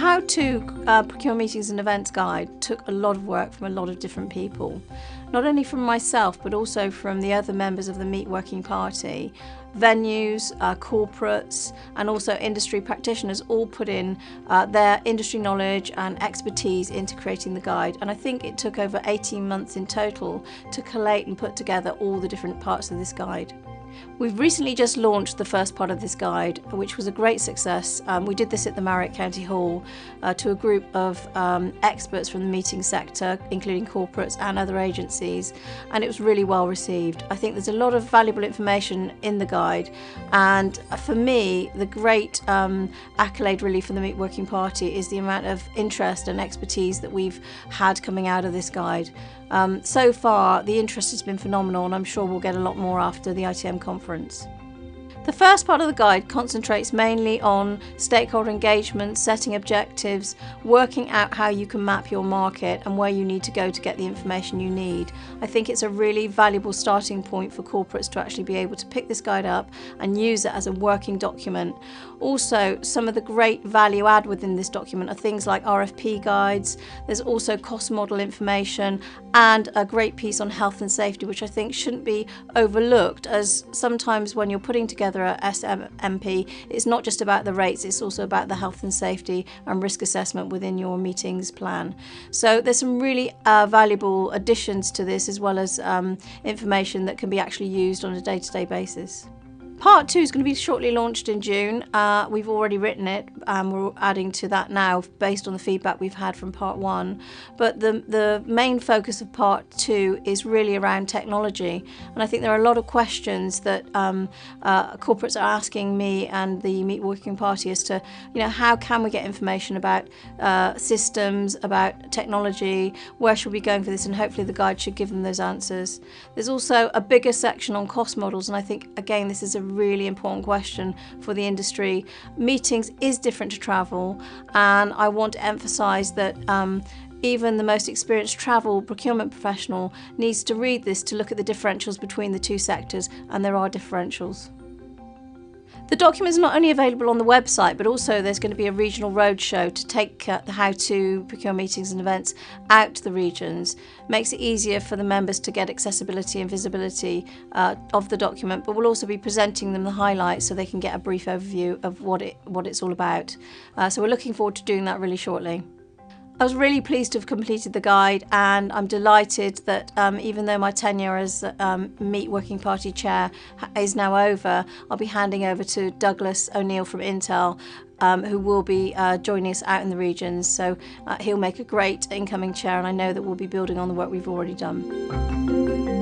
How to Procure Meetings and Events guide took a lot of work from a lot of different people, not only from myself but also from the other members of the Meet Working Party. Venues, corporates and also industry practitioners all put in their industry knowledge and expertise into creating the guide, and I think it took over 18 months in total to collate and put together all the different parts of this guide. We've recently just launched the first part of this guide, which was a great success. We did this at the Marriott County Hall to a group of experts from the meeting sector, including corporates and other agencies, and it was really well received. I think there's a lot of valuable information in the guide, and for me, the great accolade really from the Meet Working Party is the amount of interest and expertise that we've had coming out of this guide. So far, the interest has been phenomenal, and I'm sure we'll get a lot more after the ITM conference. The first part of the guide concentrates mainly on stakeholder engagement, setting objectives, working out how you can map your market and where you need to go to get the information you need. I think it's a really valuable starting point for corporates to actually be able to pick this guide up and use it as a working document. Also, some of the great value add within this document are things like RFP guides. There's also cost model information and a great piece on health and safety, which I think shouldn't be overlooked, as sometimes when you're putting together a SMMP, it's not just about the rates, it's also about the health and safety and risk assessment within your meetings plan. So there's some really valuable additions to this, as well as information that can be actually used on a day-to-day basis. Part 2 is going to be shortly launched in June. We've already written it and we're adding to that now based on the feedback we've had from Part 1. But the main focus of Part 2 is really around technology. And I think there are a lot of questions that corporates are asking me and the Meet Working Party as to, how can we get information about systems, about technology, where should we be going for this, and hopefully the guide should give them those answers. There's also a bigger section on cost models, and I think, again, this is a really important question for the industry. Meetings is different to travel, and I want to emphasize that even the most experienced travel procurement professional needs to read this to look at the differentials between the two sectors, and there are differentials. The document is not only available on the website, but also there's going to be a regional roadshow to take the how to procure meetings and events out to the regions. Makes it easier for the members to get accessibility and visibility of the document, but we'll also be presenting them the highlights so they can get a brief overview of what it's all about. So we're looking forward to doing that really shortly. I was really pleased to have completed the guide, and I'm delighted that even though my tenure as Meet Working Party Chair is now over, I'll be handing over to Douglas O'Neill from Intel, who will be joining us out in the regions. So he'll make a great incoming chair, and I know that we'll be building on the work we've already done.